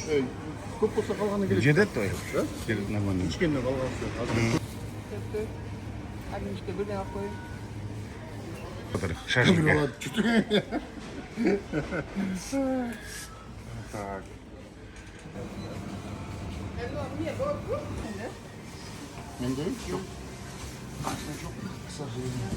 Көп болса қалғаны керек. Жетеді той. Жетеді Нормально. Кішкене қалғаны. Армишке бірден алып қойын. Отыр, шашылға. Так. Менде жоқ. Қашта жоқ, к сожалению.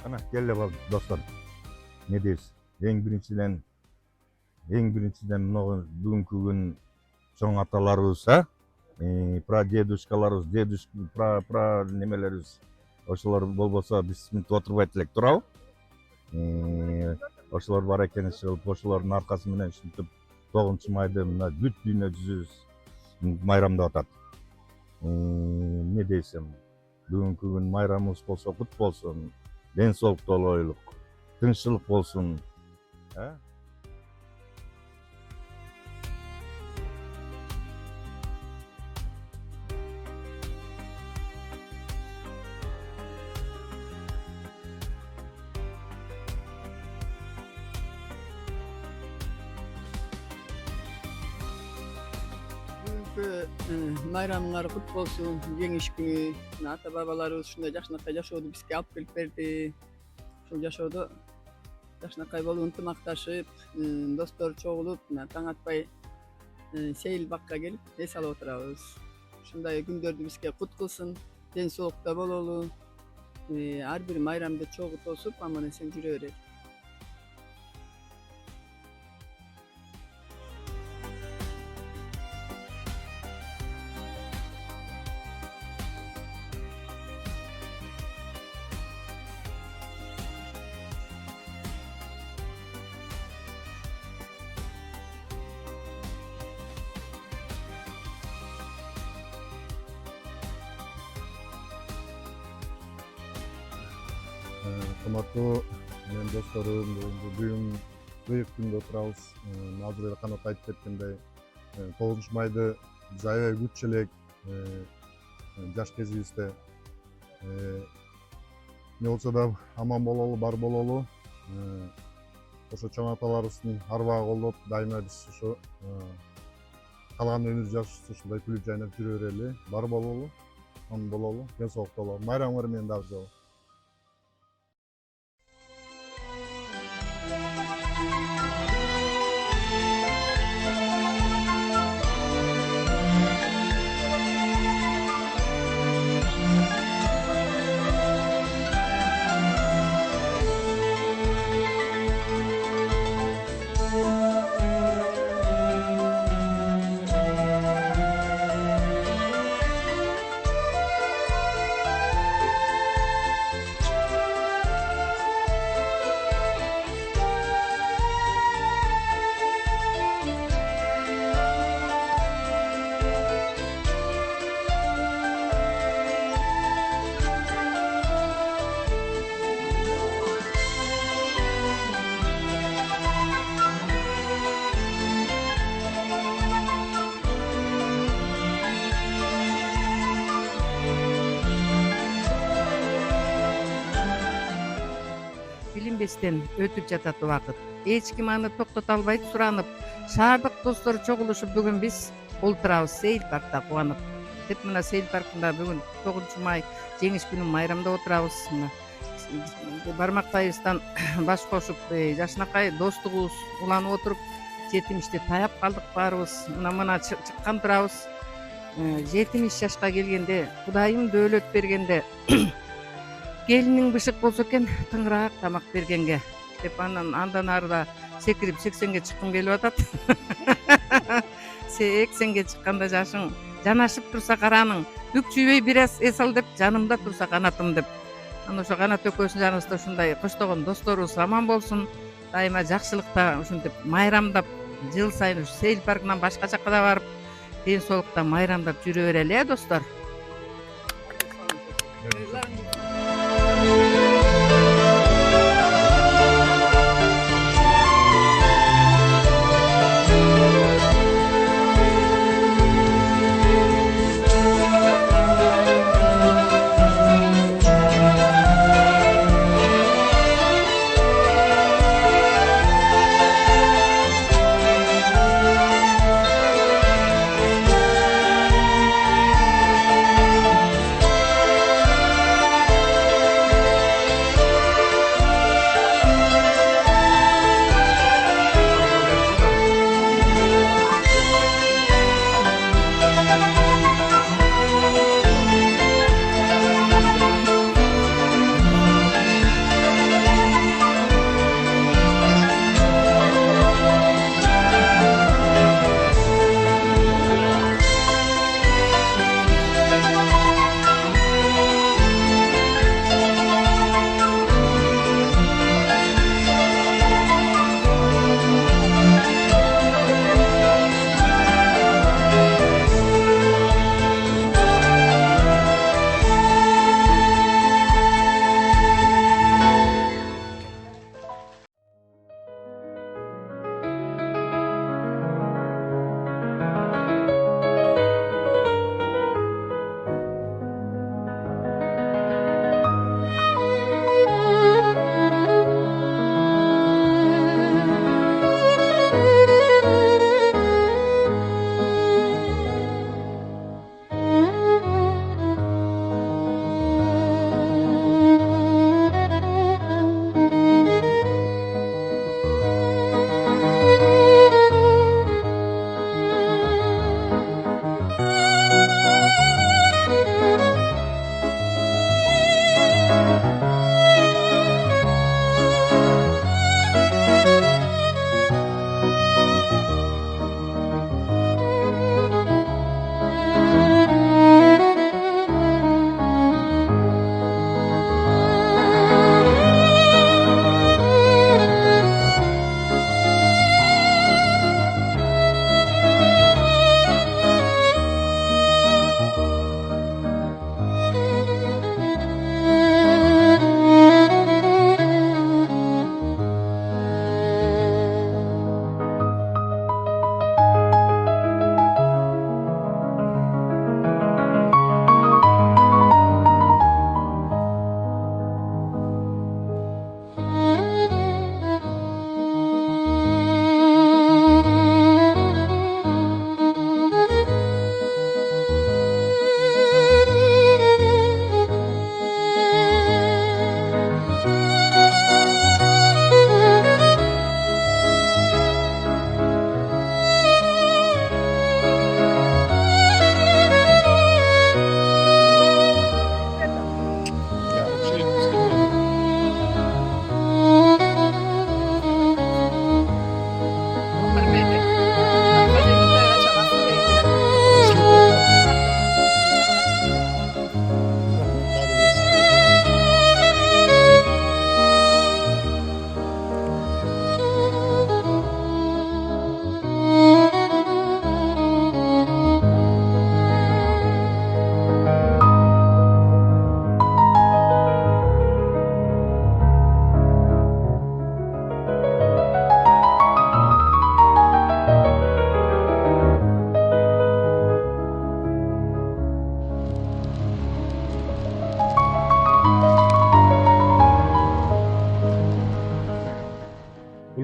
Ana gel bak dostlar. Ne deriz? En birinciden bugünkü gün son atalarыбызга, прадедушкаларыбыз, пра немелерибиз ошолор болбосо биз мынтип отурбайт элек турабы? Ошолор бар экен, ошолордун аркасы менен ушинтип 9 майды мына бүт дүйнө жүзүбүз майрамдап атат. Не дейсем? Бүгүнкү күн майрамыбыз болсо кут болсун. Den soğuk doluyluk, tınçılık olsun. Бүгүнкү майрамыңар кут болсун, жеңиш күнү. Ата бабаларыбыз ушундай жакшынакай жашоодо бизге алып келип берди. Ушул жашоодо жакшынакай болуп ынтымакташып, достор чогулуп, таң атпай сейил бакка келип эс алып отурабыз. Ушундай күндөрдү бизге кут кылсын, ден соолукта бололу. Ар бир майрамды чогуу тосуп, аман эсен жүрө берели. Кымбаттуу менин досторум, бүгүн быйык күндө отурабыз. Азыр эле Канат айтып кеткендей, 9 майды биз аябай күтчү элек жаш кезибизде. Не болсо да аман бололу, бар бололу. Ошо чоң аталарыбыздын арбагы колдоп, дайыма биз ушу калган өмүрүбүз жашып ушундай күлүп жайнап жүрө берели. Бар бололу, аман бололу, ден соолукта бололу. Майрамыңар менен дагы жолу. билинбестен өтүп жатат убакыт. Эч ким аны токтото албайт, суранып. Шаардык достор чогулушуп бүгүн биз олтурабыз Сейил паркта кубанып. Деп мына Сейил паркында бүгүн 9 май жеңиш күнүн майрамдап отурабыз. бармактайыбыздан баш кошуп жакшынакай достугубуз уланып отуруп 70'te таяп калдык баарыбыз. Мына чыккан турабыз. 70 жашка келгенде Кудайым дөөлөт бергенде келиниң бышык болсо экен тыңыраак тамак бергенге деп андан арыда секирип 80ге чыккым келип атат. 80ге чыкканда жашың жанашып турса караның, бүк жүйбөй бир аз эс ал деп, жанымда турса канатым деп. Ана ошо канат экөөбүздүн жаныбызда ушундай коштогон досторубуз аман болсун. Дайыма жакшылыкта ушинтип майрамдап, жыл сайын ушу сейил паркынан башка жакка да барып, ден соолукта майрамдап жүрө берели, достор.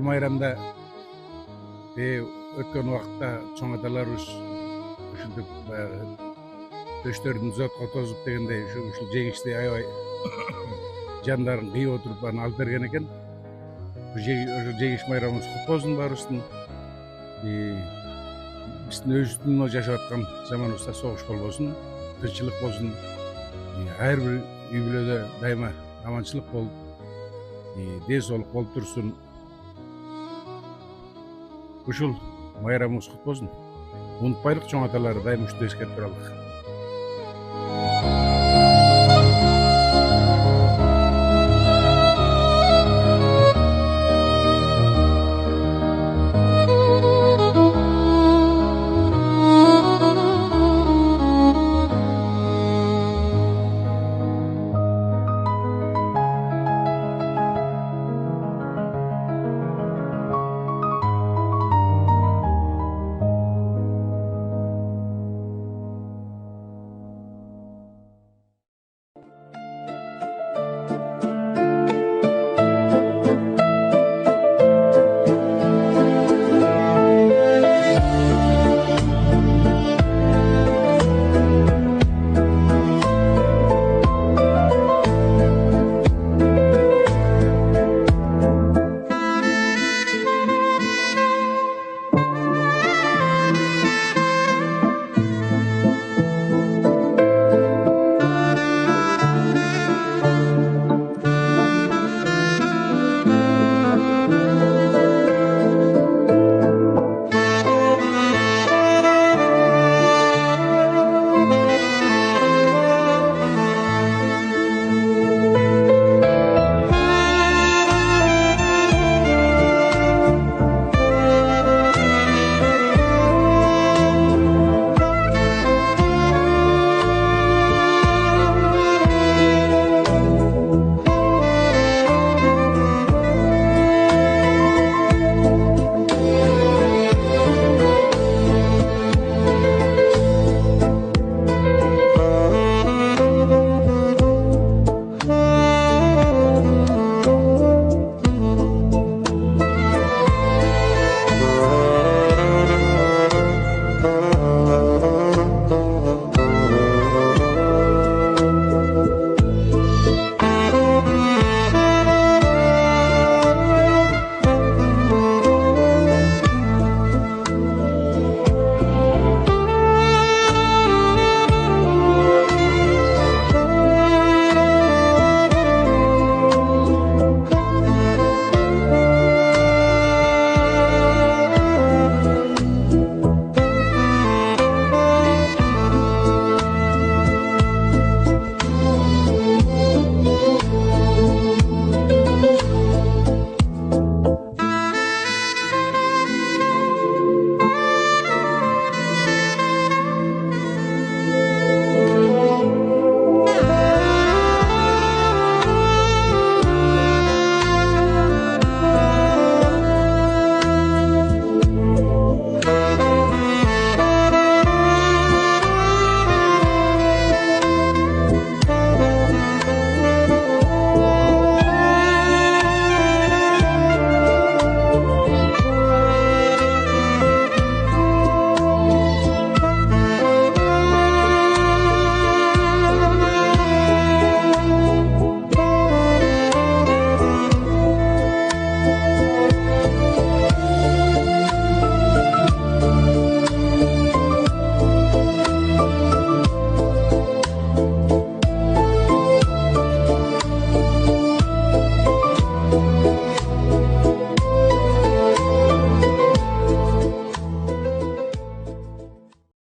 майрамда өткөн убакытта чоң аталарыбыз ушинтип баягы төштөрдүн зотко тозуп дегендей ушул жеңишти аябай жандарын кыйып отуруп аны алып берген экен. Ошо жеңиш майрамыбыз кут болсун баарыбыздын. Биздин өзүбүздүн жашап аткан заманыбызда согуш болбосун, тынччылык болсун. Ар бир үй бүлөдө дайыма аманчылык болуп, ден соолук болуп турсун. Ушул майрамыбыз кут болсун. Унутпайлык, чоң аталарды дайыма ушундай эскертип туралык.